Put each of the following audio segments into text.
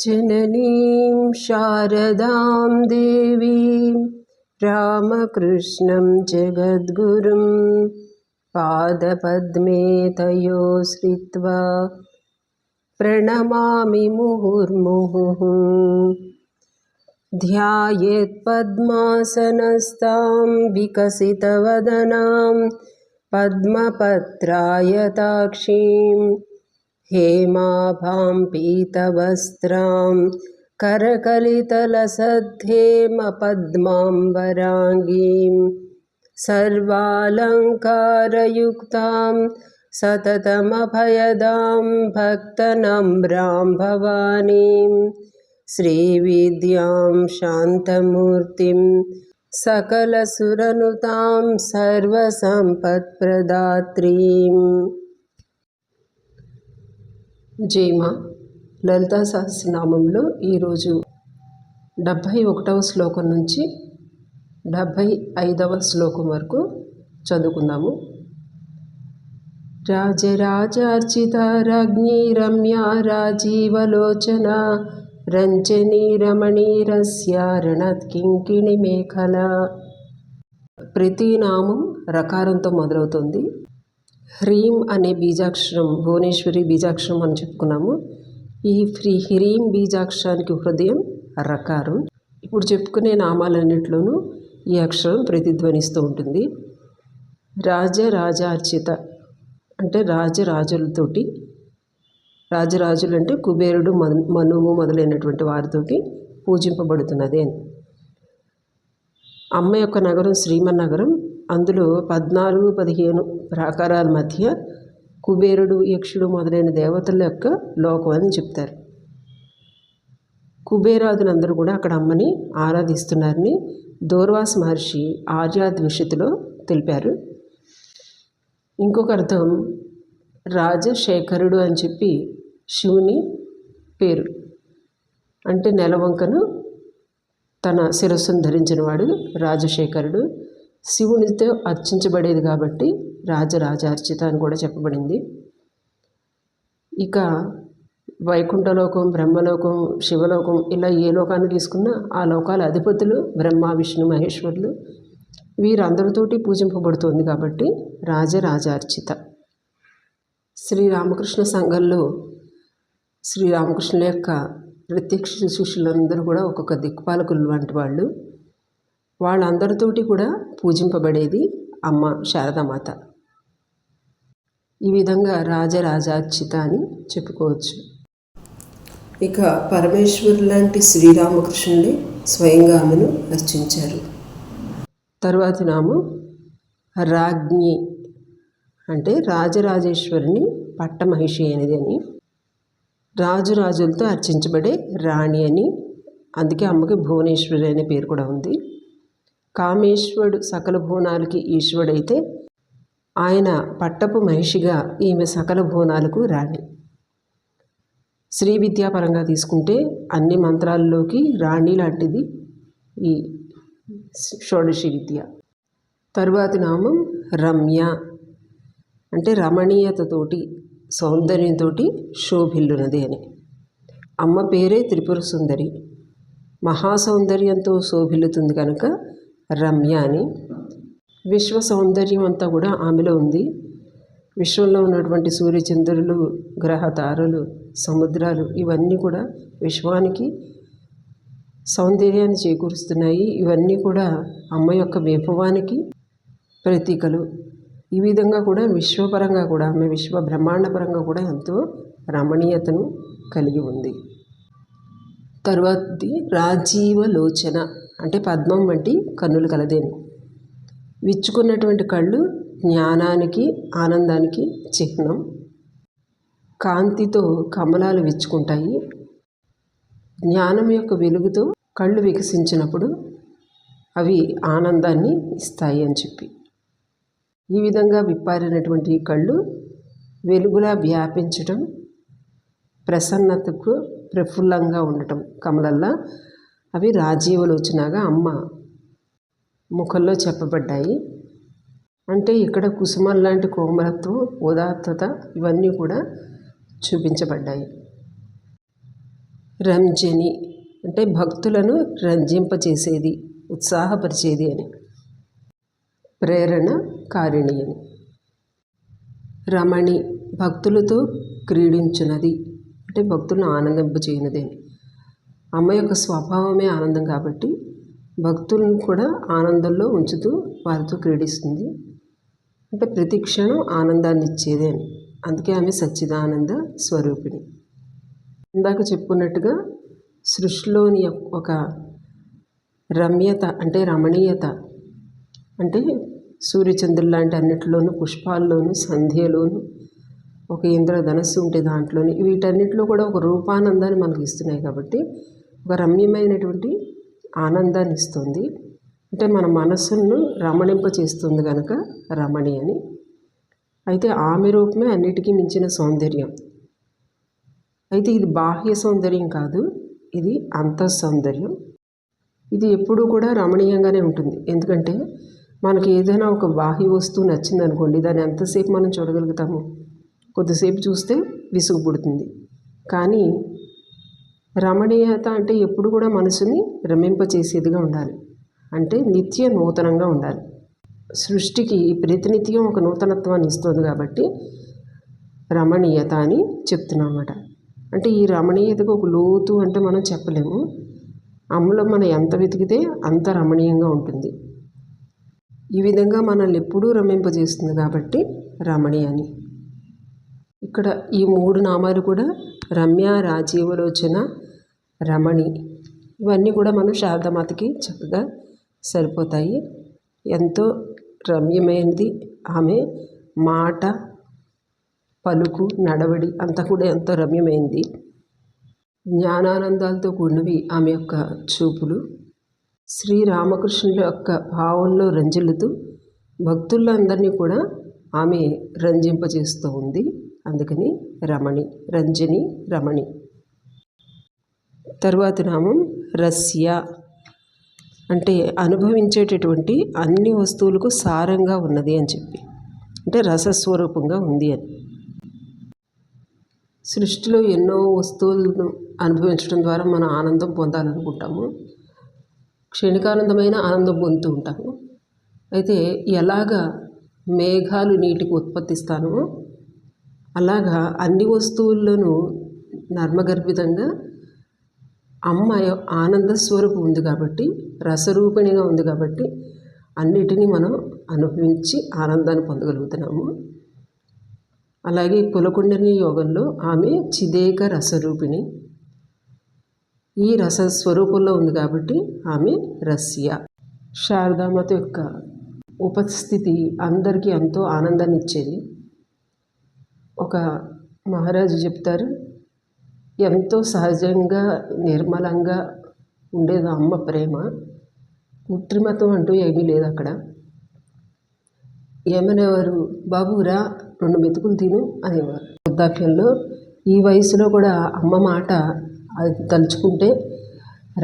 जननीं शारदां देवीं रामकृष्णं जगद्गुरुं पादपद्मे तयो श्रित्वा प्रणमामि मुहुर्मुहुः। ध्यायेत्पद्मासनस्तां विकसितवदनां पद्मपत्रायताक्षीं हेमाभां पीतवस्त्रां करकलितलसद्धेमपद्माम्बराङ्गीं सर्वालङ्कारयुक्तां सततमभयदां भक्तनम्रां भवानीं श्रीविद्यां शान्तमूर्तिं सकलसुरनुतां सर्वसम्पत्प्रदात्रीं। జయమా లలితా సహస్రనామంలో ఈరోజు 71వ శ్లోకం నుంచి 75వ శ్లోకం వరకు చదువుకుందాము. రాజరాజార్చిత రాజ్ఞీ రమ్యా రాజీవలోచన రంజనీ రమణీరస్య రణత్కింకిణి మేఖల. ప్రతి నామం రకారంతో మొదలవుతుంది. హ్రీం అనే బీజాక్షరం భువనేశ్వరి బీజాక్షరం అని చెప్పుకున్నాము. ఈ హ్రీం బీజాక్షరానికి హృదయం రకారం. ఇప్పుడు చెప్పుకునే నామాలన్నింటిలోనూ ఈ అక్షరం ప్రతిధ్వనిస్తూ ఉంటుంది. రాజరాజార్చిత అంటే రాజరాజులతోటి, రాజరాజులు అంటే కుబేరుడు మనువు మొదలైనటువంటి వారితోటి పూజింపబడుతున్నది అని. అమ్మ యొక్క నగరం శ్రీమన్నగరం. అందులో 14-15 ప్రాకారాల మధ్య కుబేరుడు యక్షుడు మొదలైన దేవతల యొక్క లోకం అని చెప్తారు. కుబేరాదులందరూ కూడా అక్కడ అమ్మని ఆరాధిస్తున్నారని దూర్వాస మహర్షి ఆర్యాద్విషితిలో తెలిపారు. ఇంకొక అర్థం రాజశేఖరుడు అని చెప్పి శివుని పేరు. అంటే నెలవంకను తన శిరస్సును ధరించిన వాడు రాజశేఖరుడు. శివునితో అర్చించబడేది కాబట్టి రాజరాజార్చిత అని కూడా చెప్పబడింది. ఇక వైకుంఠలోకం, బ్రహ్మలోకం, శివలోకం ఇలా ఏ లోకాన్ని తీసుకున్నా ఆ లోకాల అధిపతులు బ్రహ్మ, విష్ణు, మహేశ్వరులు వీరందరితోటి పూజింపబడుతుంది కాబట్టి రాజరాజార్చిత. శ్రీరామకృష్ణ సంఘంలో శ్రీరామకృష్ణుల యొక్క ప్రత్యక్ష శిష్యులందరూ కూడా ఒక్కొక్క దిక్పాలకులు వంటి వాళ్ళు. వాళ్ళందరితోటి కూడా పూజింపబడేది అమ్మ శారదామాత. ఈ విధంగా రాజరాజార్చిత అని చెప్పుకోవచ్చు. ఇక పరమేశ్వరు లాంటి శ్రీరామకృష్ణుడే స్వయంగా ఆమెను అర్చించారు. తరువాతి నామం రాజ్ఞి అంటే రాజరాజేశ్వరిని పట్టమహిషి అనేది అని. రాజురాజులతో అర్చించబడే రాణి అని. అందుకే అమ్మకి భువనేశ్వరి అనే పేరు కూడా ఉంది. కామేశ్వరుడు సకల భువనాలకి ఈశ్వరుడైతే ఆయన పట్టపు మహిషిగా ఈమె సకల భువనాలకు రాణి. శ్రీ విద్యాపరంగా తీసుకుంటే అన్ని మంత్రాల్లోకి రాణి లాంటిది ఈ షోడశి విద్య. తరువాతి నామం రమ్య అంటే రమణీయతతోటి, సౌందర్యంతో శోభిల్లునది అని. అమ్మ పేరే త్రిపుర సుందరి. మహాసౌందర్యంతో శోభిల్లుతుంది కనుక రమ్య అని. విశ్వ సౌందర్యం అంతా కూడా ఆమెలో ఉంది. విశ్వంలో ఉన్నటువంటి సూర్యచంద్రులు, గ్రహ తారలు, సముద్రాలు ఇవన్నీ కూడా విశ్వానికి సౌందర్యాన్ని చేకూరుస్తున్నాయి. ఇవన్నీ కూడా అమ్మ యొక్క వైభవానికి ప్రతీకలు. ఈ విధంగా కూడా విశ్వపరంగా కూడా ఆమె విశ్వ బ్రహ్మాండపరంగా కూడా ఎంతో రమణీయతను కలిగి ఉంది. తర్వాతది రాజీవలోచన అంటే పద్మం వంటి కన్నులు కలదేని. విచ్చుకున్నటువంటి కళ్ళు జ్ఞానానికి, ఆనందానికి చిహ్నం. కాంతితో కమలాలు విచ్చుకుంటాయి. జ్ఞానం యొక్క వెలుగుతో కళ్ళు వికసించినప్పుడు అవి ఆనందాన్ని ఇస్తాయి అని చెప్పి. ఈ విధంగా విప్పారినటువంటి కళ్ళు వెలుగులా వ్యాపించటం, ప్రసన్నతకు ప్రఫుల్లంగా ఉండటం కమలల్లా అవి రాజీవలోచనగా అమ్మ ముఖంలో చెప్పబడ్డాయి. అంటే ఇక్కడ కుసుమం లాంటి కోమలత్వం, ఉదాత్తత ఇవన్నీ కూడా చూపించబడ్డాయి. రంజని అంటే భక్తులను రంజింపచేసేది, ఉత్సాహపరిచేది అని. ప్రేరణ కారిణి అని. రమణి భక్తులతో క్రీడించున్నది అంటే భక్తులను ఆనందింపచేయనిది అని. అమ్మ యొక్క స్వభావమే ఆనందం కాబట్టి భక్తులను కూడా ఆనందంలో ఉంచుతూ వారితో క్రీడిస్తుంది. అంటే ప్రతి క్షణం ఆనందాన్ని ఇచ్చేది అని. అందుకే ఆమె సచ్చిదానంద స్వరూపిణి. ఇందాక చెప్పుకున్నట్టుగా సృష్టిలోని ఒక రమ్యత అంటే రమణీయత అంటే సూర్యచంద్రులు లాంటి అన్నిటిలోనూ, పుష్పాల్లోనూ, సంధ్యలోనూ, ఒక ఇంద్రధనస్సు ఉంటే దాంట్లోని, వీటన్నిటిలో కూడా ఒక రూపానందాన్ని మనకు ఇస్తున్నాయి కాబట్టి ఒక రమ్యమైనటువంటి ఆనందాన్ని ఇస్తుంది. అంటే మన మనస్సును రమణింపచేస్తుంది కనుక రమణి అని. అయితే ఆమె రూపమే అన్నిటికీ మించిన సౌందర్యం. అయితే ఇది బాహ్య సౌందర్యం కాదు, ఇది అంతః సౌందర్యం. ఇది ఎప్పుడూ కూడా రమణీయంగానే ఉంటుంది. ఎందుకంటే మనకి ఏదైనా ఒక బాహ్య వస్తువు నచ్చింది అనుకోండి, దాన్ని ఎంతసేపు మనం చూడగలుగుతాము? కొద్దిసేపు చూస్తే విసుగు పుడుతుంది. కానీ రమణీయత అంటే ఎప్పుడు కూడా మనసుని రమింపచేసేదిగా ఉండాలి. అంటే నిత్య నూతనంగా ఉండాలి. సృష్టికి ప్రతినిత్యం ఒక నూతనత్వాన్ని ఇస్తుంది కాబట్టి రమణీయత అని చెప్తున్నాం అన్నమాట. అంటే ఈ రమణీయతకు ఒక లోతు అంటే మనం చెప్పలేము. అమ్మలో మనం ఎంత వెతికితే అంత రమణీయంగా ఉంటుంది. ఈ విధంగా మనల్ని ఎప్పుడూ రమింపజేస్తుంది కాబట్టి రమణి అని. ఇక్కడ ఈ 3 నామాలు కూడా రమ్య, రాజీవలోచన, రమణి, ఇవన్నీ కూడా మనం శారదామాతకి చక్కగా సరిపోతాయి. ఎంతో రమ్యమైనది ఆమె మాట, పలుకు, నడవడి అంతా కూడా ఎంతో రమ్యమైంది. జ్ఞానానందాలతో కూడినవి ఆమె యొక్క చూపులు. శ్రీరామకృష్ణుల యొక్క భావంలో రంజిల్లుతూ భక్తులందరినీ కూడా ఆమె రంజింపజేస్తూ ఉంది. అందుకని రమణి, రంజని, రమణి. తరువాతి నామం రస్య అంటే అనుభవించేటటువంటి అన్ని వస్తువులకు సారంగా ఉన్నది అని చెప్పి, అంటే రసస్వరూపంగా ఉంది అని. సృష్టిలో ఎన్నో వస్తువులను అనుభవించడం ద్వారా మనం ఆనందం పొందాలనుకుంటాము, క్షణికానందమైన ఆనందం పొందుతూ ఉంటాము. అయితే ఎలాగా మేఘాలు నీటికి ఉత్పత్తిస్తానో అలాగా అన్ని వస్తువుల్లోనూ నర్మగర్భితంగా అమ్మ ఆనంద స్వరూపం ఉంది కాబట్టి, రసరూపిణిగా ఉంది కాబట్టి అన్నిటినీ మనం అనుభవించి ఆనందాన్ని పొందగలుగుతున్నాము. అలాగే కులకుండలిని యోగంలో ఆమె చిదేక రసరూపిణి, ఈ రస స్వరూపంలో ఉంది కాబట్టి ఆమె రస్య. శారదామాత యొక్క ఉపస్థితి అందరికీ ఎంతో ఆనందాన్ని ఇచ్చేది. ఒక మహారాజు చెప్తారు, ఎంతో సహజంగా నిర్మలంగా ఉండేది అమ్మ ప్రేమ, కృత్రిమత్వం అంటూ ఏమీ లేదు అక్కడ. ఏమనేవారు, బాబురా 2 మెతుకులు తిను అనేవారు. వృద్ధాప్యంలో ఈ వయసులో కూడా అమ్మ మాట అది తలుచుకుంటే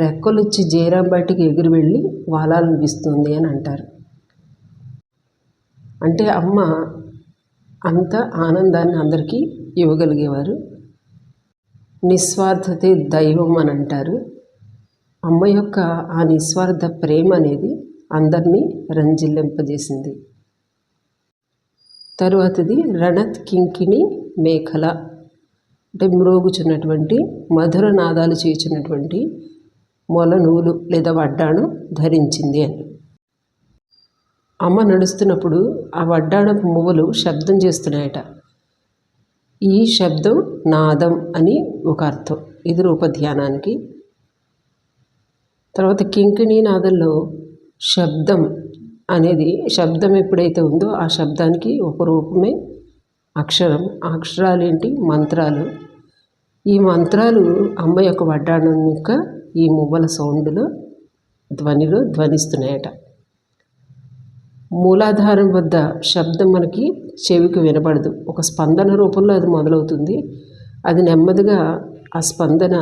రెక్కలు వచ్చి జయరాం బయటికి ఎగిరి వెళ్ళి వాలాలనిపిస్తుంది అని అంటారు. అంటే అమ్మ అంత ఆనందాన్ని అందరికీ ఇవ్వగలిగేవారు. నిస్వార్థతే దైవం అని అంటారు. అమ్మ యొక్క ఆ నిస్వార్థ ప్రేమ అనేది అందరినీ రంజిల్లింపజేసింది. తరువాతది రణత్ కింకిణి మేఖల అంటే మ్రోగుచున్నటువంటి మధుర నాదాలు చేయుచున్నటువంటి మొల నూలు లేదా వడ్డాణం ధరించింది అని. అమ్మ నడుస్తున్నప్పుడు ఆ వడ్డాణపు మువ్వలు శబ్దం చేస్తున్నాయట. ఈ శబ్దం నాదం అని ఒక అర్థం, ఇది రూపధ్యానానికి. తర్వాత కింకిణీ నాదంలో శబ్దం అనేది, శబ్దం ఎప్పుడైతే ఉందో ఆ శబ్దానికి ఒక రూపమే అక్షరం. ఆ అక్షరాలు ఏంటి? మంత్రాలు. ఈ మంత్రాలు అమ్మ యొక్క వడ్డాణం యొక్క ఈ మువ్వల సౌండ్లో ధ్వనిలో ధ్వనిస్తున్నాయట. మూలాధారం వద్ద శబ్దం మనకి చెవికి వినపడదు, ఒక స్పందన రూపంలో అది మొదలవుతుంది. అది నెమ్మదిగా ఆ స్పందన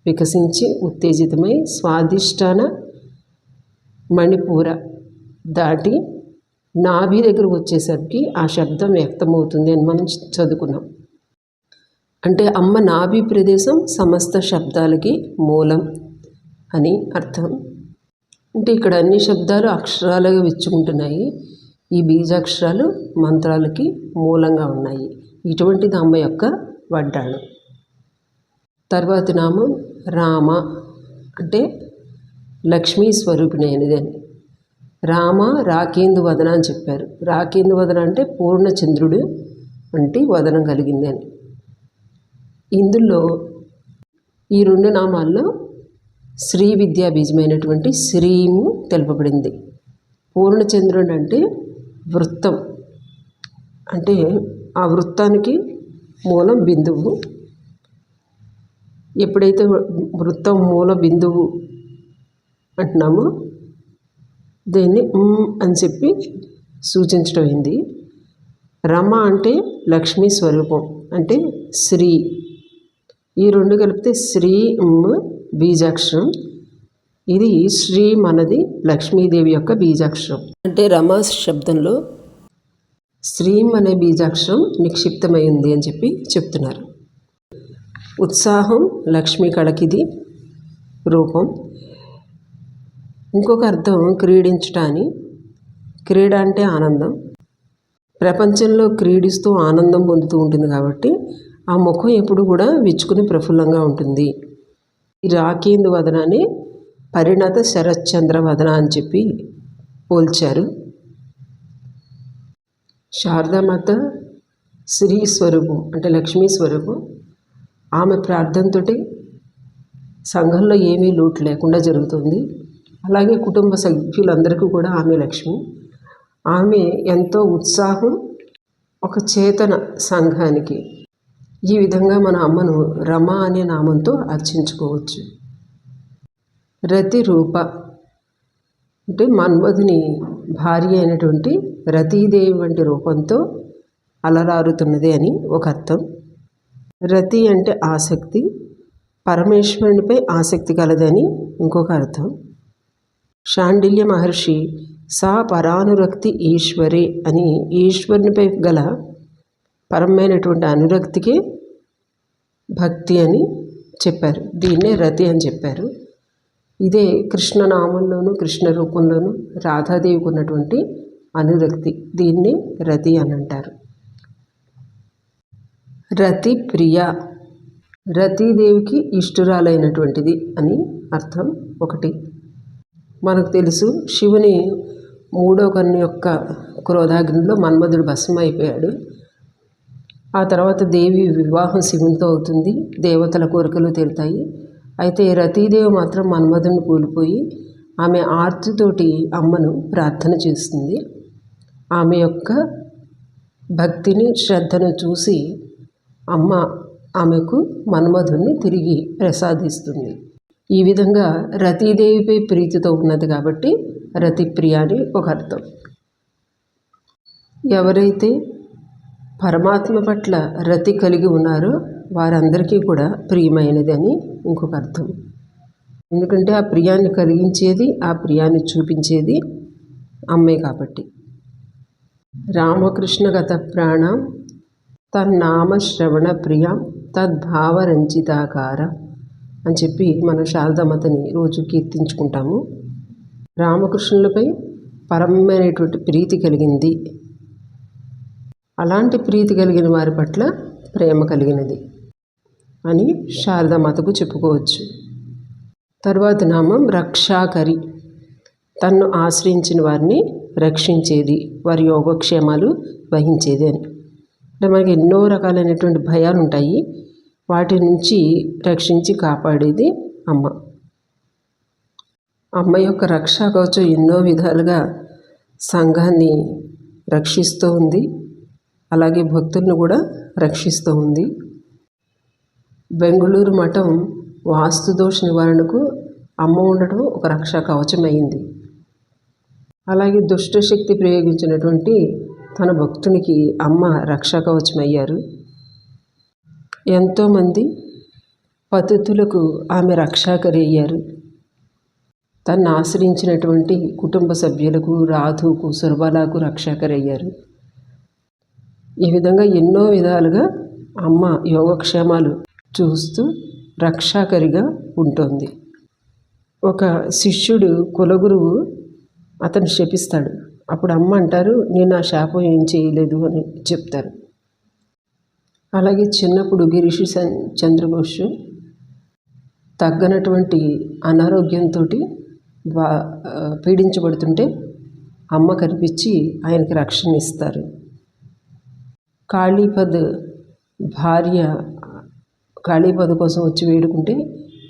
వికసించి ఉత్తేజితమై స్వాధిష్టాన మణిపూర దాటి నాభి దగ్గరకు వచ్చేసరికి ఆ శబ్దం వ్యక్తమవుతుంది అని మనం చదువుకున్నాం. అంటే అమ్మ నాభి ప్రదేశం సమస్త శబ్దాలకి మూలం అని అర్థం. అంటే ఇక్కడ అన్ని శబ్దాలు అక్షరాలుగా విచ్చుకుంటున్నాయి. ఈ బీజాక్షరాలు మంత్రాలకి మూలంగా ఉన్నాయి. ఇటువంటిది అమ్మ యొక్క వడ్డాణం. తర్వాతి నామం రామ, అంటే లక్ష్మీ స్వరూపిణి అనేదని. రామ రాకేందు వదన అని చెప్పారు. రాకేందు వదన అంటే పూర్ణచంద్రుడు వంటి వదనం కలిగింది అని. ఇందులో ఈ రెండు నామాల్లో శ్రీ విద్యా బీజమైనటువంటి శ్రీము తెలుపబడింది. పూర్ణచంద్రుడు అంటే వృత్తం, అంటే ఆ వృత్తానికి మూలం బిందువు. ఎప్పుడైతే వృత్తం మూల బిందువు అంటున్నామో దీన్ని అని చెప్పి సూచించడం అయింది. రమ అంటే లక్ష్మీ స్వరూపం, అంటే శ్రీ. ఈ రెండు కలిపితే శ్రీ బీజాక్షరం. ఇది శ్రీ మనది లక్ష్మీదేవి యొక్క బీజాక్షరం. అంటే రమ శబ్దంలో శ్రీం అనే బీజాక్షరం నిక్షిప్తమై ఉంది అని చెప్పి చెప్తున్నారు. ఉత్సాహం లక్ష్మీ కళకిది రూపం. ఇంకొక అర్థం క్రీడించటాన్ని. క్రీడ అంటే ఆనందం. ప్రపంచంలో క్రీడిస్తూ ఆనందం పొందుతూ ఉంటుంది కాబట్టి ఆ ముఖం ఎప్పుడు కూడా విచ్చుకుని ప్రఫుల్లంగా ఉంటుంది. ఈ రాకేందు వదనాన్ని పరిణత శరశ్చంద్ర వదన అని చెప్పి పోల్చారు. శారదామాత శ్రీ స్వరూపం, అంటే లక్ష్మీ స్వరూపం. ఆమె ప్రార్థనతో సంఘంలో ఏమీ లోటు లేకుండా జరుగుతుంది. అలాగే కుటుంబ సభ్యులందరికీ కూడా ఆమె లక్ష్మి. ఆమె ఎంతో ఉత్సాహం ఒక చేతన సంఘానికి. ఈ విధంగా మన అమ్మను రమ అనే నామంతో అర్చించుకోవచ్చు. రతి రూప అంటే మన్మధుని భార్య అయినటువంటి రతీదేవి వంటి రూపంతో అలరారుతున్నది అని ఒక అర్థం. రతి అంటే ఆసక్తి, పరమేశ్వరునిపై ఆసక్తి కలదని ఇంకొక అర్థం. శాండిల్య మహర్షి సా పరానురక్తి ఈశ్వరే అని ఈశ్వరునిపై గల పరమైనటువంటి అనురక్తికే భక్తి అని చెప్పారు. దీన్నే రతి అని చెప్పారు. ఇదే కృష్ణనామంలోను కృష్ణ రూపంలోను రాధాదేవికి ఉన్నటువంటి అనురక్తి. దీన్నే రతి అని అంటారు. రతి ప్రియ, రతీదేవికి ఇష్టురాలైనటువంటిది అని అర్థం. ఒకటి మనకు తెలుసు, శివుని మూడో కన్ను యొక్క క్రోధాగ్నిలో మన్మధుడు భస్మం అయిపోయాడు. ఆ తర్వాత దేవి వివాహం శివునితో అవుతుంది. దేవతల కోరికలు తీరుతాయి. అయితే రతీదేవి మాత్రం మన్మధుడిని కూలిపోయి ఆమె ఆర్తితోటి అమ్మను ప్రార్థన చేస్తుంది. ఆమె యొక్క భక్తిని శ్రద్ధను చూసి అమ్మ ఆమెకు మన్మధుడిని తిరిగి ప్రసాదిస్తుంది. ఈ విధంగా రతీదేవిపై ప్రీతితో ఉన్నది కాబట్టి రతిప్రియ అని ఒక అర్థం. ఎవరైతే పరమాత్మ పట్ల రతి కలిగి ఉన్నారో వారందరికీ కూడా ప్రియమైనది అని ఇంకొక అర్థం. ఎందుకంటే ఆ ప్రియాన్ని కలిగించేది, ఆ ప్రియాన్ని చూపించేది అమ్మే కాబట్టి. రామకృష్ణగత ప్రాణం తన్నామ శ్రవణ ప్రియం తద్భావరంజితాకార అని చెప్పి మనం శారదామాతని రోజు కీర్తించుకుంటాము. రామకృష్ణులపై పరమైనటువంటి ప్రీతి కలిగింది, అలాంటి ప్రీతి కలిగిన వారి పట్ల ప్రేమ కలిగినది అని శారదామాతకు చెప్పుకోవచ్చు. తర్వాత నామం రక్షాకరి, తన్ను ఆశ్రయించిన వారిని రక్షించేది, వారి యోగక్షేమాలు వహించేది అని. అంటే మనకి ఎన్నో రకాలైనటువంటి భయాలు ఉంటాయి, వాటి నుంచి రక్షించి కాపాడేది అమ్మ. అమ్మ యొక్క రక్షా కవచం ఎన్నో విధాలుగా సంఘాన్ని రక్షిస్తూ ఉంది, అలాగే భక్తులను కూడా రక్షిస్తూ ఉంది. బెంగుళూరు మఠం వాస్తు దోష నివారణకు అమ్మ ఉండటం ఒక రక్షా కవచం అయింది. అలాగే దుష్టశక్తి ప్రయోగించినటువంటి తన భక్తునికి అమ్మ రక్షా కవచం అయ్యారు. ఎంతోమంది పతితులకు ఆమె రక్షాకరి అయ్యారు. తను ఆశ్రయించినటువంటి కుటుంబ సభ్యులకు, రాధుకు, సురబాలకు రక్షాకరి అయ్యారు. ఈ విధంగా ఎన్నో విధాలుగా అమ్మ యోగక్షేమాలు చూస్తూ రక్షాకరిగా ఉంటుంది. ఒక శిష్యుడు కులగురువు అతను శపిస్తాడు. అప్పుడు అమ్మ అంటారు, నేను ఆ శాపం ఏం చేయలేదు అని చెప్తారు. అలాగే చిన్నప్పుడు గిరీష్ చంద్రఘోష్ తగ్గనటువంటి అనారోగ్యంతో పీడించబడుతుంటే అమ్మ కనిపించి ఆయనకి రక్షణ ఇస్తారు. కాళీపద్ భార్య కాళీపద్ కోసం వచ్చి వేడుకుంటే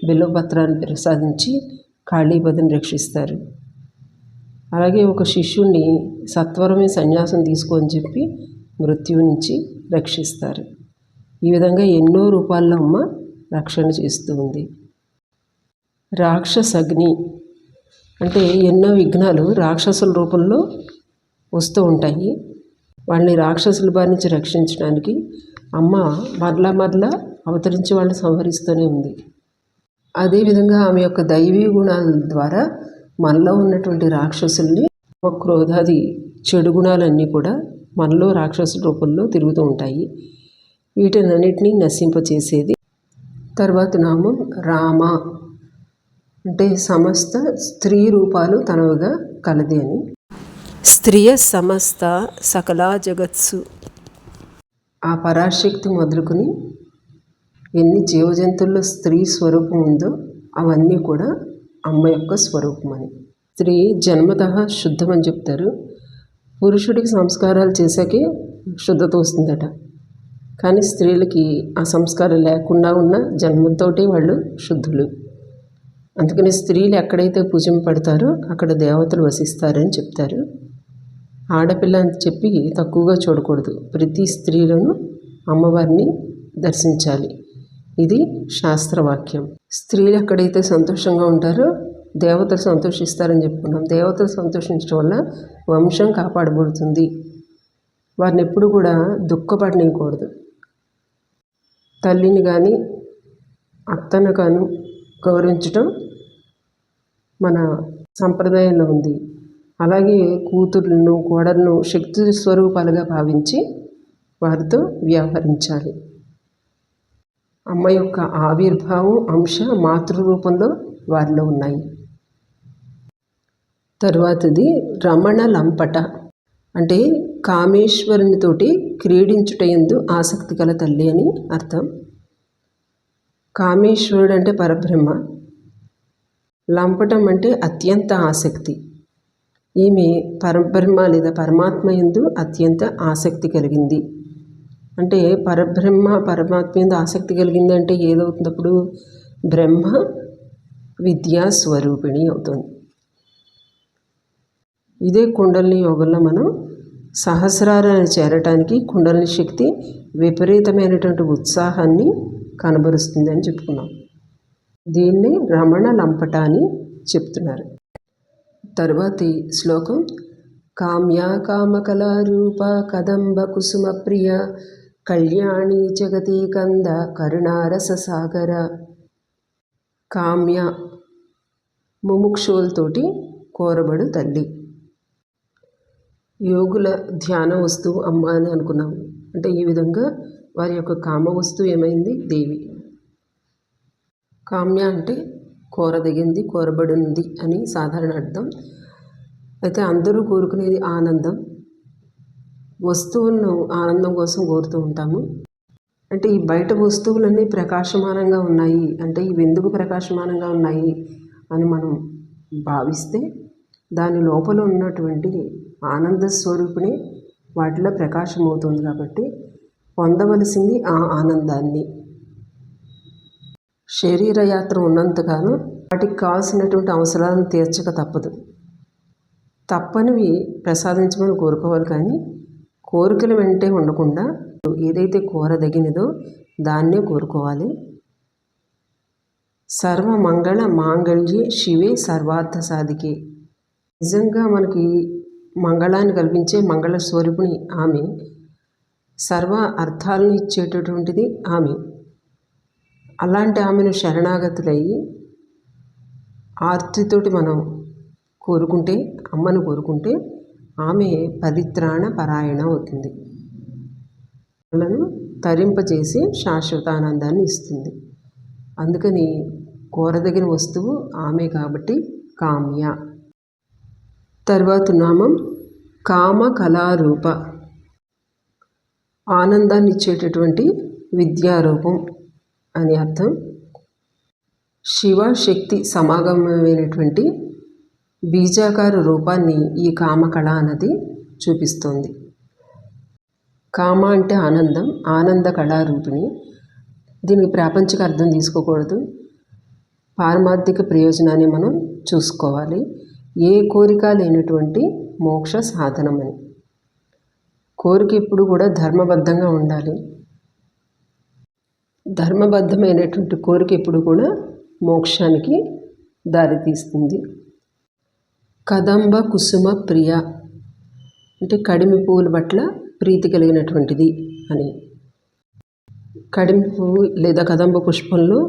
బిల్వపత్రాన్ని ప్రసాదించి కాళీపదని రక్షిస్తారు. అలాగే ఒక శిష్యుణ్ణి సత్వరమే సన్యాసం తీసుకొని చెప్పి మృత్యువు నుంచి రక్షిస్తారు. ఈ విధంగా ఎన్నో రూపాల్లో అమ్మ రక్షణ చేస్తూ ఉంది. రాక్షసగ్ని అంటే ఎన్నో విఘ్నాలు రాక్షసుల రూపంలో వస్తూ ఉంటాయి. వాళ్ళని రాక్షసుల బారి నుంచి రక్షించడానికి అమ్మ మరలా అవతరించి వాళ్ళని సంహరిస్తూనే ఉంది. అదేవిధంగా ఆమె యొక్క దైవీ గుణాల ద్వారా మనలో ఉన్నటువంటి రాక్షసుల్ని, క్రోధాది చెడు గుణాలన్నీ కూడా మనలో రాక్షసుల రూపంలో తిరుగుతూ ఉంటాయి. వీటినన్నిటినీ నశింపచేసేది. తర్వాత నామం రామ అంటే సమస్త స్త్రీ రూపాలు తనవుగా కలది అని. స్త్రియ సమస్త సకలా జగత్సు. ఆ పరాశక్తి మొదలుకొని ఎన్ని జీవజంతువుల్లో స్త్రీ స్వరూపం ఉందో అవన్నీ కూడా అమ్మ యొక్క స్వరూపం అని. స్త్రీ జన్మతః శుద్ధమని చెప్తారు. పురుషుడికి సంస్కారాలు చేశాకే శుద్ధత వస్తుందట. కానీ స్త్రీలకి ఆ సంస్కారం లేకుండా ఉన్న జన్మతోటే వాళ్ళు శుద్ధులు. అందుకని స్త్రీలు ఎక్కడైతే పూజింపబడతారో అక్కడ దేవతలు వసిస్తారని చెప్తారు. ఆడపిల్ల అని చెప్పి తక్కువగా చూడకూడదు. ప్రతి స్త్రీలను అమ్మవారిని దర్శించాలి. ఇది శాస్త్రవాక్యం. స్త్రీలు ఎక్కడైతే సంతోషంగా ఉంటారో దేవతలు సంతోషిస్తారని చెప్పుకున్నాం. దేవతలు సంతోషించడం వల్ల వంశం కాపాడబడుతుంది. వారిని ఎప్పుడు కూడా దుఃఖపడనీయకూడదు. తల్లిని కానీ అత్తను కానీ గౌరవించటం మన సంప్రదాయంలో ఉంది. అలాగే కూతుర్లను, కోడలను శక్తి స్వరూపాలుగా భావించి వారితో వ్యవహరించాలి. అమ్మ యొక్క ఆవిర్భావం అంశ మాతృరూపంలో వారిలో ఉన్నాయి. తరువాతది రమణ లంపట అంటే కామేశ్వరునితోటి క్రీడించుటయందు ఆసక్తి గల తల్లి అని అర్థం. కామేశ్వరుడు అంటే పరబ్రహ్మ, లంపటం అంటే అత్యంత ఆసక్తి. ఈమె పరబ్రహ్మ లేదా పరమాత్మ యందు అత్యంత ఆసక్తి కలిగింది. అంటే పరమాత్మ యందు ఆసక్తి కలిగింది అంటే ఏదవుతుంది? అప్పుడు బ్రహ్మ విద్యా స్వరూపిణి అవుతుంది. ఇదే కుండలిని యోగంలో మనం సహస్రారాన్ని చేరటానికి కుండలిని శక్తి విపరీతమైనటువంటి ఉత్సాహాన్ని కనబరుస్తుంది అని చెప్పుకున్నాం. దీన్ని రమణ లంపట అని చెప్తున్నారు. తరువాతి శ్లోకం కామ్యా కామకళారూప కదంబ కుసుమ ప్రియ కళ్యాణి జగతి కంద కరుణారస సాగర. కామ్య ముముక్షువులతోటి కోరబడు తల్లి. యోగుల ధ్యాన వస్తువు అమ్మ అని అనుకున్నాం. అంటే ఈ విధంగా వారి యొక్క కామ వస్తువు ఏమైంది? దేవి. కామ్య అంటే కోరదగింది, కోరబడింది అని సాధారణ అర్థం. అయితే అందరూ కోరుకునేది ఆనందం. వస్తువులను ఆనందం కోసం కోరుతూ ఉంటాము. అంటే ఈ బయట వస్తువులన్నీ ప్రకాశమానంగా ఉన్నాయి అంటే ఇవి ఎందుకు ప్రకాశమానంగా ఉన్నాయి అని మనం భావిస్తే దాని లోపల ఉన్నటువంటి ఆనంద స్వరూపిణి వాటిలో ప్రకాశమవుతుంది. కాబట్టి పొందవలసింది ఆ ఆనందాన్ని. శరీర యాత్ర ఉన్నంతగానో వాటికి కావాల్సినటువంటి అవసరాలను తీర్చక తప్పదు. తప్పనివి ప్రసాదించమని కోరుకోవాలి, కానీ కోరికల వెంటే ఉండకుండా ఏదైతే కోరదగినదో దాన్నే కోరుకోవాలి. సర్వమంగళ మాంగళ్యే శివే సర్వార్థ సాధికే. నిజంగా మనకి మంగళాన్ని కల్పించే మంగళ స్వరూపిణి ఆమె. సర్వ అర్థాలను ఇచ్చేటటువంటిది ఆమె. అలాంటి ఆమెను శరణాగతులయ్యి ఆర్తితోటి మనం కోరుకుంటే, అమ్మను కోరుకుంటే ఆమె పరిత్రాణ పరాయణ అవుతుంది. మనను తరింపజేసి శాశ్వత ఆనందాన్ని ఇస్తుంది. అందుకని కోరదగిన వస్తువు ఆమె కాబట్టి కామ్య. తర్వాత నామం కామకళారూప, ఆనందాన్ని ఇచ్చేటటువంటి విద్యారూపం అని అర్థం. శివశక్తి సమాగమమైనటువంటి బీజాకార రూపాన్ని ఈ కామకళ అన్నది చూపిస్తోంది. కామ అంటే ఆనందం, ఆనంద కళారూపిణి. దీనికి ప్రాపంచిక అర్థం తీసుకోకూడదు, పారమార్థిక ప్రయోజనాన్ని మనం చూసుకోవాలి. ఏ కోరిక లేనటువంటి మోక్ష సాధనమని. కోరిక ఎప్పుడు కూడా ధర్మబద్ధంగా ఉండాలి. ధర్మబద్ధమైనటువంటి కోరిక ఎప్పుడు కూడా మోక్షానికి దారితీస్తుంది. కదంబ కుసుమ ప్రియ అంటే కడిమి పువ్వుల పట్ల ప్రీతి కలిగినటువంటిది అని. కడిమి పువ్వు లేదా కదంబ పుష్పంలో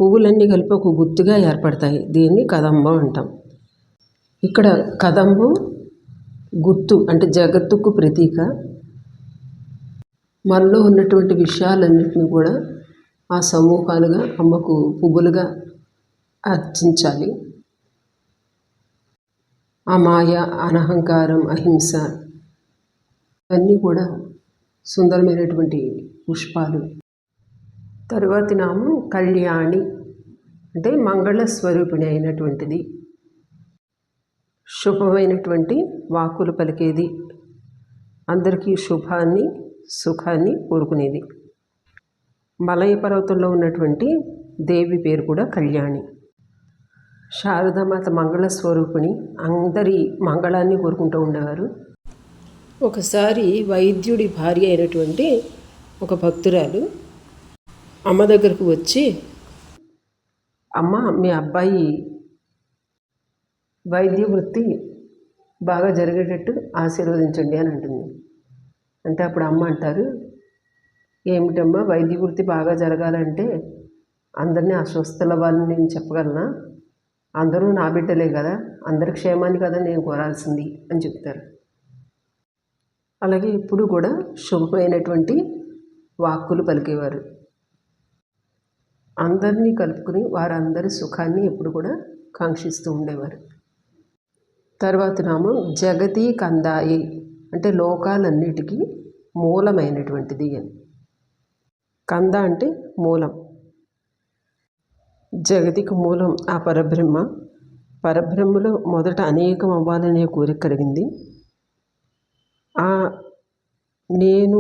పువ్వులన్నీ కలిపి ఒక గుత్తుగా ఏర్పడతాయి. దీన్ని కదంబం అంటాం. ఇక్కడ కదంబం గుత్తు అంటే జగత్తుకు ప్రతీక. మనలో ఉన్నటువంటి విషయాలన్నింటినీ కూడా ఆ సమూహాలుగా అమ్మకు పువ్వులుగా అర్చించాలి. ఆ మాయ, అనహంకారం, అహింస ఇవన్నీ కూడా సుందరమైనటువంటి పుష్పాలు. తరువాతి నామం కళ్యాణి అంటే మంగళ స్వరూపిణి అయినటువంటిది. శుభమైనటువంటి వాక్కులు పలికేది, అందరికీ శుభాన్ని సుఖాన్ని కోరుకునేది. మలయ పర్వతంలో ఉన్నటువంటి దేవి పేరు కూడా కళ్యాణి. శారదామాత మంగళ స్వరూపిణి, అందరి మంగళాన్ని కోరుకుంటూ ఉండేవారు. ఒకసారి వైద్యుడి భార్య అయినటువంటి ఒక భక్తురాలు అమ్మ దగ్గరకు వచ్చి, అమ్మ మీ అబ్బాయి వైద్య వృత్తి బాగా జరిగేటట్టు ఆశీర్వదించండి అని అంటుంది. అంటే అప్పుడు అమ్మ అంటారు, ఏమిటమ్మా వైద్య వృత్తి బాగా జరగాలంటే అందరినీ అస్వస్థల వాళ్ళని నేను చెప్పగలనా? అందరూ నా బిడ్డలే కదా, అందరి క్షేమాన్ని కదా నేను కోరాల్సింది అని చెప్తారు. అలాగే ఇప్పుడు కూడా శుభమైనటువంటి వాక్కులు పలికేవారు. అందరినీ కలుపుకుని వారందరి సుఖాన్ని ఎప్పుడు కూడా కాంక్షిస్తూ ఉండేవారు. తర్వాత నామం జగతి కందాయి అంటే లోకాలన్నిటికీ మూలమైనటువంటిది అని. కంద అంటే మూలం. జగతికి మూలం ఆ పరబ్రహ్మ. పరబ్రహ్మలో మొదట అనేకం అవ్వాలనే కోరిక కలిగింది. ఆ నేను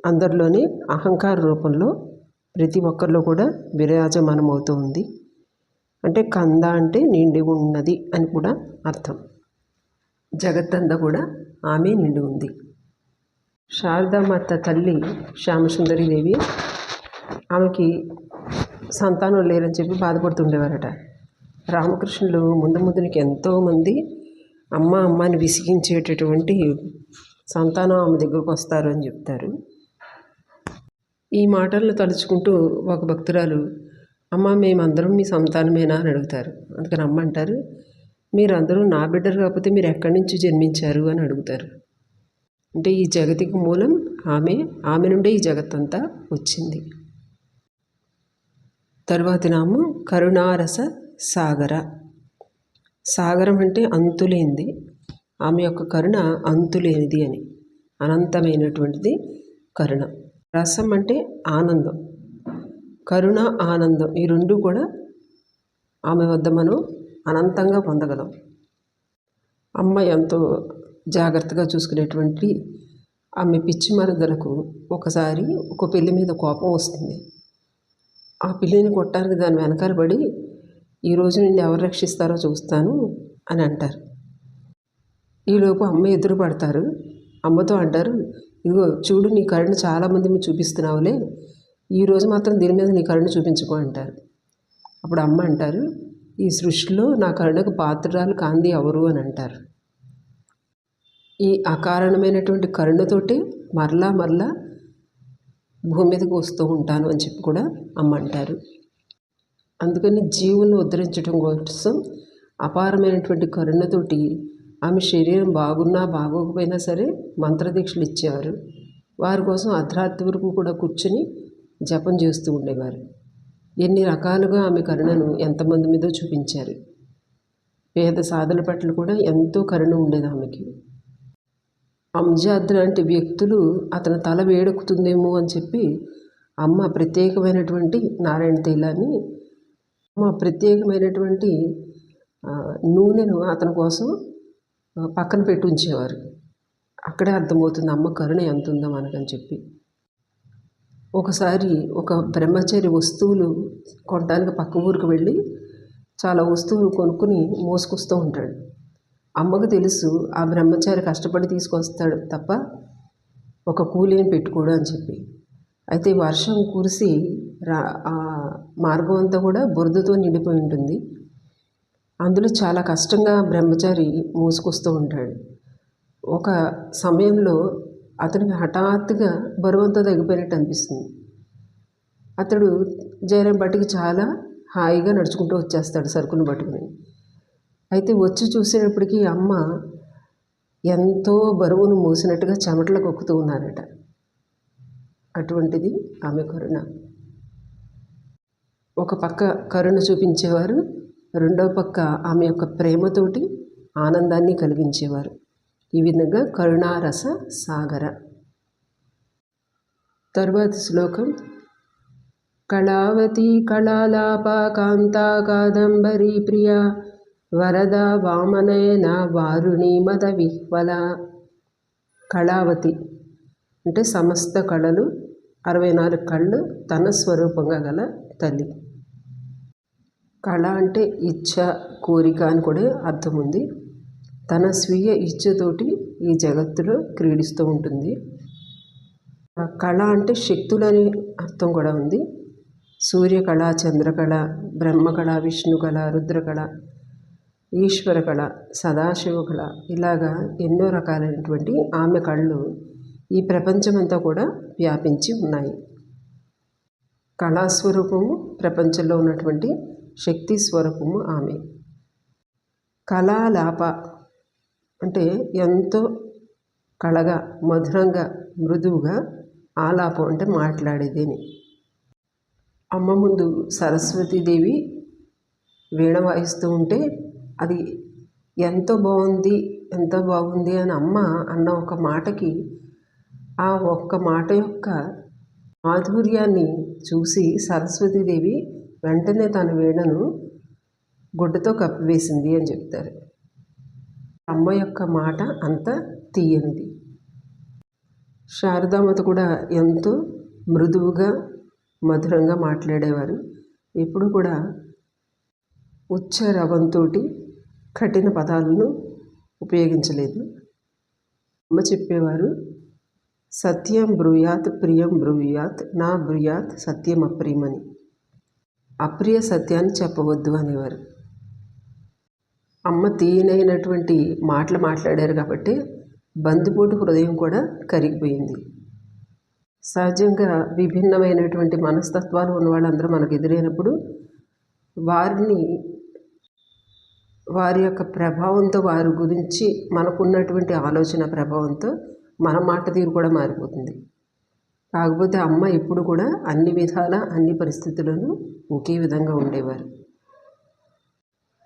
అందరిలోనే అహంకార రూపంలో ప్రతి ఒక్కరిలో కూడా విరాజమానమవుతూ ఉంది. అంటే కంద అంటే నిండి ఉన్నది అని కూడా అర్థం. జగత్తంతా కూడా ఆమె నిండి ఉంది. శారదామాత తల్లి శ్యామసుందరీదేవి ఆమెకి సంతానం లేరని చెప్పి బాధపడుతుండేవారట. రామకృష్ణులు ముందునికి ఎంతోమంది అమ్మ అమ్మని విసిగించేటటువంటి సంతానం ఆమె దగ్గరకు వస్తారు అని చెప్తారు. ఈ మాటలను తలుచుకుంటూ ఒక భక్తురాలు, అమ్మ మేమందరం మీ సంతానమేనా అని అడుగుతారు. అందుకని అమ్మ అంటారు, మీరందరూ నా బిడ్డరు కాకపోతే మీరు ఎక్కడి నుంచి జన్మించారు అని అడుగుతారు. అంటే ఈ జగతికి మూలం ఆమె నుండే ఈ జగత్తంతా వచ్చింది. తరువాతి నామం కరుణారస సాగర. సాగరం అంటే అంతులేనిది. ఆమె యొక్క కరుణ అంతులేనిది అని, అనంతమైనటువంటిది కరుణ. రసం అంటే ఆనందం. కరుణ, ఆనందం ఈ రెండు కూడా ఆమె వద్ద మనం అనంతంగా పొందగలం. అమ్మ ఎంతో జాగ్రత్తగా చూసుకునేటువంటి ఆమె పిచ్చి మరదలకు ఒకసారి ఒక పిల్లి మీద కోపం వస్తుంది. ఆ పిల్లిని కొట్టడానికి దాని వెనకాల పడి, ఈరోజు నిన్ను ఎవరు రక్షిస్తారో చూస్తాను అని అంటారు. ఈలోపు అమ్మ ఎదురు పడతారు. అమ్మతో అంటారు, ఇదిగో చూడు నీ కరుణ చాలామంది మీరు చూపిస్తున్నావులే, ఈరోజు మాత్రం దీని మీద నీ కరుణ చూపించుకో అంటారు. అప్పుడు అమ్మ అంటారు, ఈ సృష్టిలో నా కరుణకు పాత్రురాలు కాంది ఎవరు అని అంటారు. ఈ అకారణమైనటువంటి కరుణతోటే మరలా భూమి మీదకి వస్తూ ఉంటాను అని చెప్పి కూడా అమ్మ అంటారు. అందుకని జీవులను ఉద్ధరించడం కోసం అపారమైనటువంటి కరుణతోటి ఆమె శరీరం బాగున్నా బాగోకపోయినా సరే మంత్రదీక్షలు ఇచ్చేవారు. వారి కోసం అర్ధరాత్రి వరకు కూడా కూర్చుని జపం చేస్తూ ఉండేవారు. ఎన్ని రకాలుగా ఆమె కరుణను ఎంతమంది మీదో చూపించారు. పేద సాధుల పట్ల కూడా ఎంతో కరుణ ఉండేది ఆమెకి. అంజాద్ లాంటి వ్యక్తులు అతని తల వేడెక్కుతుందేమో అని చెప్పి అమ్మ ప్రత్యేకమైనటువంటి నారాయణ తైలాన్ని, అమ్మ ప్రత్యేకమైనటువంటి నూనెను అతని కోసం పక్కన పెట్టి ఉంచేవారు. అక్కడే అర్థమవుతుంది అమ్మ కరుణ ఎంత ఉందో మనకని చెప్పి. ఒకసారి ఒక బ్రహ్మచారి వస్తువులు కొనడానికి పక్క ఊరికి వెళ్ళి చాలా వస్తువులు కొనుక్కుని మోసుకొస్తూ ఉంటాడు. అమ్మకు తెలుసు ఆ బ్రహ్మచారి కష్టపడి తీసుకొస్తాడు తప్ప ఒక కూలీని పెట్టుకోడు అని చెప్పి. అయితే వర్షం కురిసి ఆ మార్గం అంతా కూడా బురదతో నిండిపోయి ఉంటుంది. అందులో చాలా కష్టంగా బ్రహ్మచారి మోసుకొస్తూ ఉంటాడు. ఒక సమయంలో అతనికి హఠాత్తుగా బరువంతా తగ్గిపోయినట్టు అనిపిస్తుంది. అతడు జైరం బట్టికి చాలా హాయిగా నడుచుకుంటూ వచ్చేస్తాడు సరుకును పట్టుకుని. అయితే వచ్చి చూసేటప్పటికి అమ్మ ఎంతో బరువును మోసినట్టుగా చెమటలు కొక్కుతూ ఉన్నారట. అటువంటిది ఆమె కరుణ. ఒక పక్క కరుణ చూపించేవారు, రెండో పక్క ఆమె యొక్క ప్రేమతోటి ఆనందాన్ని కలిగించేవారు. ఈ విధంగా కరుణారస సాగర. తరువాతి శ్లోకం. కళావతి కళాలాప కాంతా కాదంబరీ ప్రియ వరద వామనయన వారుణి మద విహ్వల. కళావతి అంటే సమస్త కళలు 64 కళ్ళు తన స్వరూపంగా గల తల్లి. కళ అంటే ఇచ్ఛ, కోరిక అని కూడా అర్థం ఉంది. తన స్వీయ ఇచ్ఛతోటి ఈ జగత్తులో క్రీడిస్తూ ఉంటుంది. కళ అంటే శక్తులని అర్థం కూడా ఉంది. సూర్యకళ, చంద్రకళ, బ్రహ్మకళ, విష్ణుకళ, రుద్రకళ, ఈశ్వర కళ, సదాశివ కళ, ఇలాగా ఎన్నో రకాలైనటువంటి ఆమె కళ్ళు ఈ ప్రపంచమంతా కూడా వ్యాపించి ఉన్నాయి. కళాస్వరూపము ప్రపంచంలో ఉన్నటువంటి శక్తి స్వరూపము ఆమె. కళాలాప అంటే ఎంతో కళగా, మధురంగా, మృదువుగా, ఆలాపం అంటే మాట్లాడేది అని. అమ్మ ముందు సరస్వతీదేవి వీణ వాయిస్తూ ఉంటే అది ఎంతో బాగుంది అని అమ్మ అన్న ఒక మాటకి, ఆ ఒక్క మాట యొక్క మాధుర్యాన్ని చూసి సరస్వతీదేవి వెంటనే తన వీణను గుడ్డతో కప్పివేసింది అని చెప్తారు. అమ్మ యొక్క మాట అంత తీయనిది. శారదామాత కూడా ఎంతో మృదువుగా, మధురంగా మాట్లాడేవారు. ఎప్పుడు కూడా ఉచ్చరవంతో కఠిన పదాలను ఉపయోగించలేదు. అమ్మ చెప్పేవారు, సత్యం బ్రూయాత్ ప్రియం బ్రూయాత్ నా బ్రూయాత్ సత్యం అప్రియమని. అప్రియ సత్యాన్ని చెప్పవద్దు అనేవారు. అమ్మ తీయనైనటువంటి మాటలు మాట్లాడారు కాబట్టి బందిపోటు హృదయం కూడా కరిగిపోయింది. సహజంగా విభిన్నమైనటువంటి మనస్తత్వాలు ఉన్న వాళ్ళందరూ మనకు ఎదురైనప్పుడు వారి యొక్క ప్రభావంతో, వారి గురించి మనకున్నటువంటి ఆలోచన ప్రభావంతో మన మాట తీరు కూడా మారిపోతుంది. కాకపోతే అమ్మ ఎప్పుడు కూడా అన్ని విధాల, అన్ని పరిస్థితులను ఒకే విధంగా ఉండేవారు.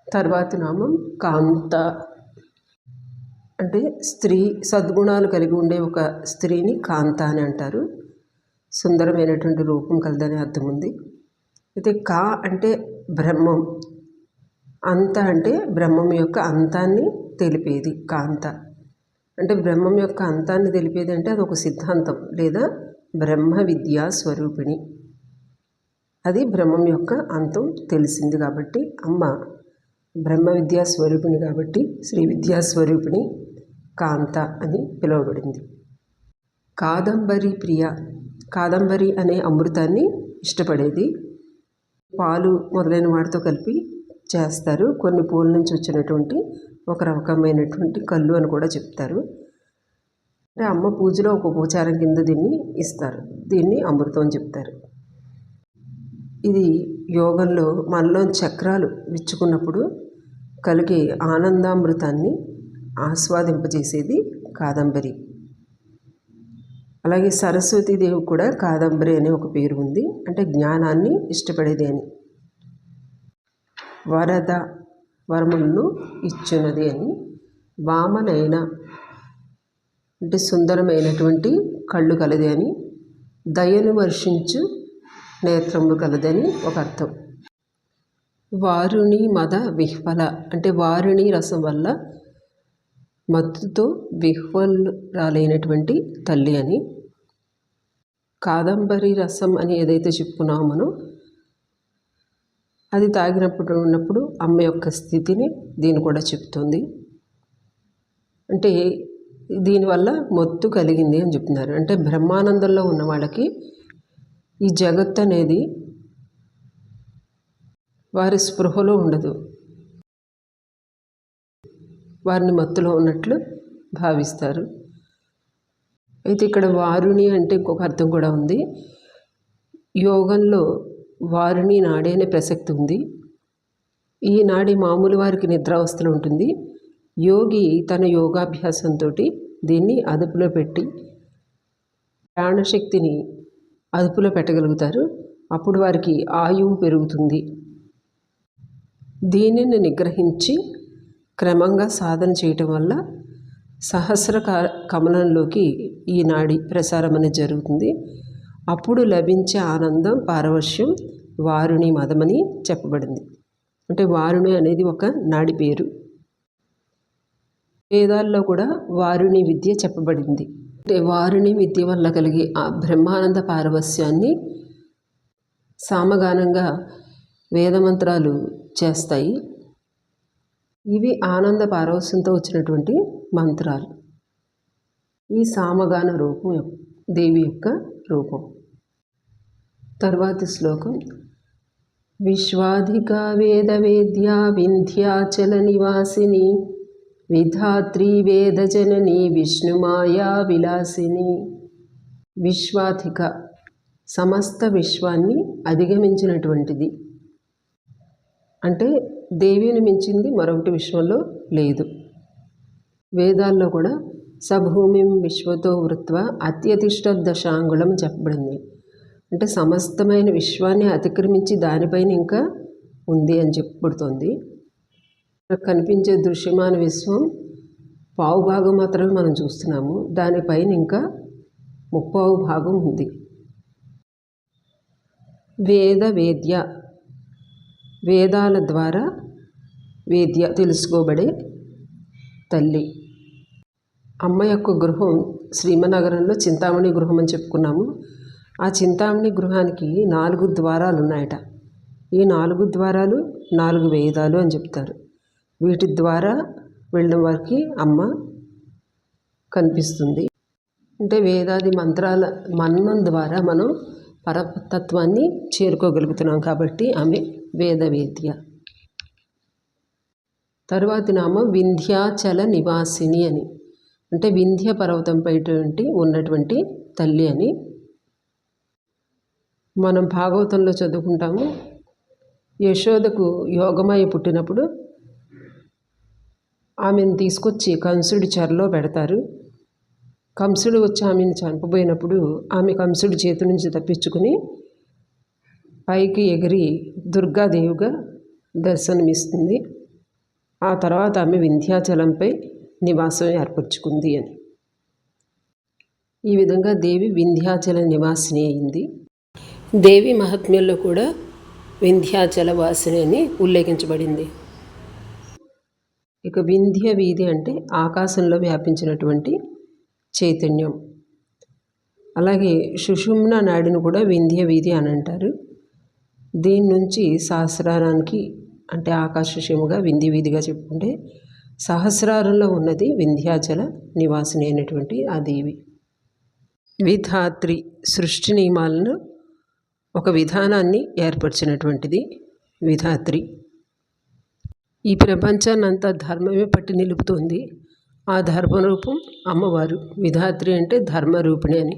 తర్వాతి నామం కాంత అంటే స్త్రీ, సద్గుణాలు కలిగి ఉండే ఒక స్త్రీని కాంత అని అంటారు. సుందరమైనటువంటి రూపం కలదని అర్థం ఉంది. అయితే కా అంటే బ్రహ్మం, అంత అంటే బ్రహ్మం యొక్క అంతాన్ని తెలిపేది కాంత. అంటే బ్రహ్మం యొక్క అంతాన్ని తెలిపేది అంటే అది ఒక సిద్ధాంతం లేదా బ్రహ్మ విద్యా స్వరూపిణి. అది బ్రహ్మం యొక్క అంతం తెలిసింది కాబట్టి అమ్మ బ్రహ్మ విద్యా స్వరూపిణి కాబట్టి శ్రీ విద్యా స్వరూపిణి కాంత అని పిలువబడింది. కాదంబరి ప్రియ. కాదంబరి అనే అమృతాన్ని ఇష్టపడేది. పాలు మొదలైన వాటితో కలిపి చేస్తారు. కొన్ని పూల నుంచి వచ్చినటువంటి ఒక రకమైనటువంటి కళ్ళు అని కూడా చెప్తారు. అంటే అమ్మ పూజలో ఒక ఉపచారం కింద దీన్ని ఇస్తారు. దీన్ని అమృతం అని చెప్తారు. ఇది యోగంలో మనలో చక్రాలు విచ్చుకున్నప్పుడు కలిగే ఆనందామృతాన్ని ఆస్వాదింపజేసేది కాదంబరి. అలాగే సరస్వతీదేవి కూడా కాదంబరి అనే ఒక పేరు ఉంది, అంటే జ్ఞానాన్ని ఇష్టపడేది అని. వరద వరములను ఇచ్చున్నది అని. వామనైన అంటే సుందరమైనటువంటి కళ్ళు కలది అని. దయను వర్షించు నేత్రములు కలదని ఒక అర్థం. వారుణి మద విహ్వల అంటే వారుణి రసం వల్ల మత్తుతో విహ్వలురాలైనటువంటి తల్లి అని. కాదంబరి రసం అని ఏదైతే చెప్పుకున్నామో మనం, అది తాగినప్పుడు అమ్మ యొక్క స్థితిని దీన్ని కూడా చెప్తుంది. అంటే దీనివల్ల మత్తు కలిగింది అని చెప్తున్నారు. అంటే బ్రహ్మానందంలో ఉన్న వాళ్ళకి ఈ జగత్ అనేది వారి స్పృహలో ఉండదు, వారిని మత్తులో ఉన్నట్లు భావిస్తారు. అయితే ఇక్కడ వారుణి అంటే ఇంకొక అర్థం కూడా ఉంది. యోగంలో వారుణి నాడి అనే ప్రసక్తి ఉంది. ఈ నాడి మామూలు వారికి నిద్రావస్థలో ఉంటుంది. యోగి తన యోగాభ్యాసంతో దీన్ని అదుపులో పెట్టి ప్రాణశక్తిని అదుపులో పెట్టగలుగుతారు. అప్పుడు వారికి ఆయువు పెరుగుతుంది. దీనిని నిగ్రహించి క్రమంగా సాధన చేయటం వల్ల సహస్ర కమలంలోకి ఈ నాడి ప్రసారం అనేది జరుగుతుంది. అప్పుడు లభించే ఆనందం పారవశ్యం వారుణి మదమని చెప్పబడింది. అంటే వారుణి అనేది ఒక నాడి పేరు. వేదాల్లో కూడా వారుణి విద్య చెప్పబడింది. అంటే వారుణి విద్య వల్ల కలిగే ఆ బ్రహ్మానంద పారవస్యాన్ని సామగానంగా వేదమంత్రాలు చేస్తాయి. ఇవి ఆనంద పారవస్యంతో వచ్చినటువంటి మంత్రాలు. ఈ సామగాన రూపం దేవి యొక్క రూపం. తర్వాతి శ్లోకం. విశ్వాధిక వేద వేద్యా వింధ్యాచల నివాసిని విధాత్రి వేదజనని విష్ణుమాయా విలాసిని. విశ్వాధిక సమస్త విశ్వాన్ని అధిగమించినటువంటిది. అంటే దేవిని మించింది మరొకటి విశ్వంలో లేదు. వేదాల్లో కూడా సభూమిం విశ్వతో వృత్వ అత్యతిష్ట దశాంగుళం చెప్పబడింది. అంటే సమస్తమైన విశ్వాన్ని అతిక్రమించి దానిపైన ఇంకా ఉంది అని చెప్పబడుతోంది. కనిపించే దృశ్యమాన విశ్వం పావు భాగం మాత్రమే మనం చూస్తున్నాము, దానిపైన ఇంకా 30వ భాగం ఉంది. వేద వేద్య వేదాల ద్వారా వేద్య తెలుసుకోబడే తల్లి. అమ్మ యొక్క గృహం శ్రీమనగరంలో చింతామణి గృహం అని చెప్పుకున్నాము. ఆ చింతామణి గృహానికి 4 ద్వారాలు ఉన్నాయట. ఈ 4 ద్వారాలు 4 వేదాలు అని చెప్తారు. వీటి ద్వారా వెళ్ళిన వారికి అమ్మ కనిపిస్తుంది. అంటే వేదాది మంత్రాల మన్నం ద్వారా మనం పరతత్వాన్ని చేరుకోగలుగుతున్నాం కాబట్టి ఆమె వేదవేద్య. తరువాతి నామం వింధ్యాచల నివాసిని అని. అంటే వింధ్య పర్వతంపై ఉన్నటువంటి తల్లి అని. మనం భాగవతంలో చదువుకుంటాము. యశోదకు యోగమాయ పుట్టినప్పుడు ఆమెను తీసుకొచ్చి కంసుడి చెరలో పెడతారు. కంసుడు వచ్చి ఆమెను చంపబోయినప్పుడు ఆమె కంసుడి చేతి నుంచి తప్పించుకుని పైకి ఎగిరి దుర్గాదేవిగా దర్శనమిస్తుంది. ఆ తర్వాత ఆమె వింధ్యాచలంపై నివాసం ఏర్పరచుకుంది అని. ఈ విధంగా దేవి వింధ్యాచల నివాసిని అయింది. దేవి మహాత్మ్యంలో కూడా వింధ్యాచల వాసిని అని ఉల్లేఖించబడింది. ఇక వింధ్య వీధి అంటే ఆకాశంలో వ్యాపించినటువంటి చైతన్యం. అలాగే సుషుమ్న నాడిని కూడా వింధ్య వీధి అని అంటారు. దీని నుంచి సహస్రారానికి అంటే ఆకాశశిముగా వింధ్య వీధిగా చెప్పుకుంటే సహస్రారంలో ఉన్నది వింధ్యాచల నివాసిని అయినటువంటి ఆ దేవి. విధాత్రి సృష్టి నియమాలను ఒక విధానాన్ని ఏర్పరిచినటువంటిది విధాత్రి. ఈ ప్రపంచాన్ని అంతా ధర్మమే పట్టి నిలుపుతుంది. ఆ ధర్మరూపం అమ్మవారు. విధాత్రి అంటే ధర్మరూపిణి అని.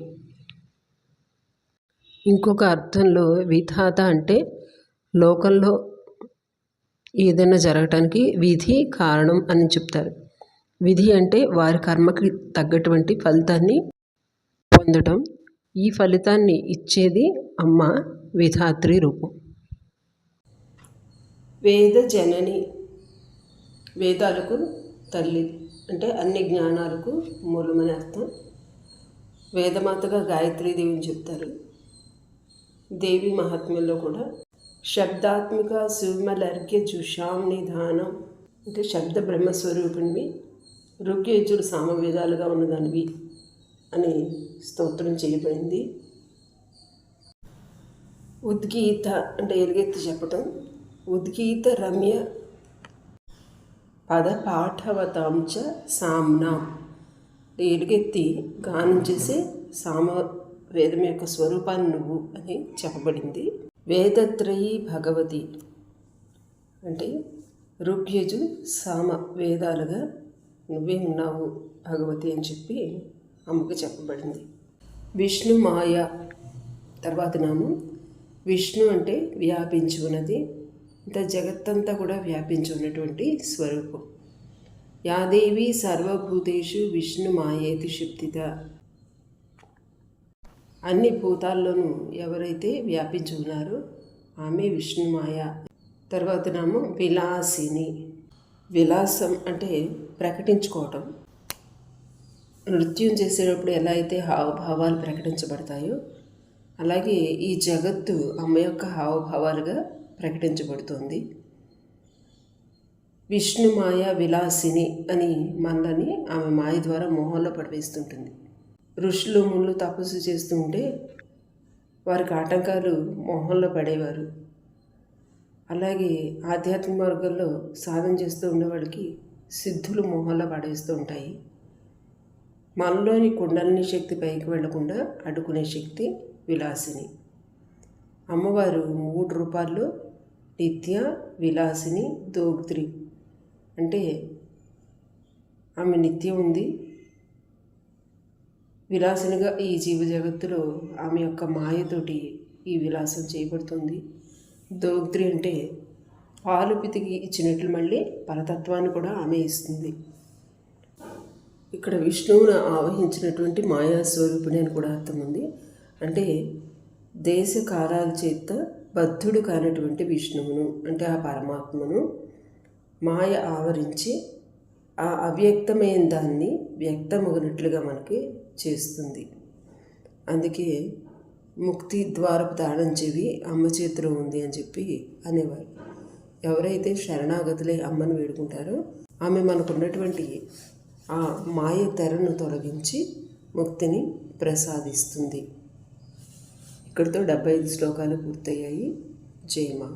ఇంకొక అర్థంలో విధాత అంటే లోకంలో ఏదైనా జరగటానికి విధి కారణం అని చెప్తారు. విధి అంటే వారి కర్మకి తగ్గటువంటి ఫలితాన్ని పొందటం, ఈ ఫలితాన్ని ఇచ్చేది అమ్మ విధాత్రి రూపం. వేద జనని, వేదాలకు తల్లి అంటే అన్ని జ్ఞానాలకు మూలమని అర్థం. వేదమాతగా గాయత్రీదేవిని చెప్తారు. దేవి మహాత్మ్యంలో కూడా శబ్దాత్మిక సుమలర్ఘ్య జుషాం నిధానం అంటే శబ్ద బ్రహ్మస్వరూపిణివి, ఋగ్యజుడు సామవేదాలుగా ఉన్నదానివి అని స్తోత్రం చేయబడింది. ఉద్గీత అంటే ఎలుగెత్తి చెప్పటం, ఉద్గీత రమ్య పద పాఠవతాంచ సామ్నాం ఎలుగెత్తి గానం చేసే సామ వేదం యొక్క స్వరూపాన్ని నువ్వు అని చెప్పబడింది. వేదత్రయీ భగవతి అంటే ఋగ్యజు సామ వేదాలుగా నువ్వే ఉన్నావు భగవతి అని చెప్పి అమ్మకు చెప్పబడింది. విష్ణు మాయ తర్వాత నామం. విష్ణు అంటే వ్యాపించి ఉన్నది, ఇంత జగత్తంతా కూడా వ్యాపించి ఉన్నటువంటి స్వరూపం. యాదేవి సర్వభూతేషు విష్ణు మాయేతి శుద్ధిత. అన్ని భూతాల్లోనూ ఎవరైతే వ్యాపించి ఉన్నారో ఆమె విష్ణుమాయ. తర్వాత నామం విలాసిని. విలాసం అంటే ప్రకటించుకోవటం. నృత్యం చేసేటప్పుడు ఎలా అయితే హావభావాలు ప్రకటించబడతాయో అలాగే ఈ జగత్తు అమ్మ యొక్క హావభావాలుగా ప్రకటించబడుతుంది. విష్ణు మాయ విలాసిని అని మనల్ని ఆమె మాయ ద్వారా మోహంలో పడివేస్తుంటుంది. ఋషులు ముళ్ళు తపస్సు చేస్తుంటే వారికి ఆటంకాలు మోహంలో పడేవారు. అలాగే ఆధ్యాత్మిక మార్గంలో సాధన చేస్తూ ఉండేవాళ్ళకి సిద్ధులు మోహంలో పడేస్తూ ఉంటాయి. మనలోని కుండలిని శక్తి పైకి వెళ్లకుండా అడ్డుకునే శక్తి విలాసిని. అమ్మవారు 3 రూపాల్లో నిత్య, విలాసిని, దోగ్త్రి అంటే ఆమె నిత్యం ఉంది, విలాసినిగా ఈ జీవ జగత్తులో ఆమె యొక్క మాయతోటి ఈ విలాసం చేయబడుతుంది. దోగ్త్రి అంటే పాలు పితికి ఇచ్చినట్లు మళ్ళీ పరతత్వాన్ని కూడా ఆమె ఇస్తుంది. ఇక్కడ విష్ణువును ఆవహించినటువంటి మాయాస్వరూపిణి అని కూడా అర్థం ఉంది. అంటే దేశ కాలాల చేత బద్ధుడు కానటువంటి విష్ణువును అంటే ఆ పరమాత్మను మాయ ఆవరించి ఆ అవ్యక్తమైన దాన్ని వ్యక్తమగినట్లుగా మనకి చేస్తుంది. అందుకే ముక్తి ద్వారపు తాళం చెవి అమ్మ చేతిలో ఉంది అని చెప్పి అనేవారు. ఎవరైతే శరణాగతులై అమ్మను వేడుకుంటారో ఆమె మనకున్నటువంటి ఆ మాయ తెరను తొలగించి ముక్తిని ప్రసాదిస్తుంది. ఇక్కడితో 75 శ్లోకాలు పూర్తయ్యాయి. జై మా.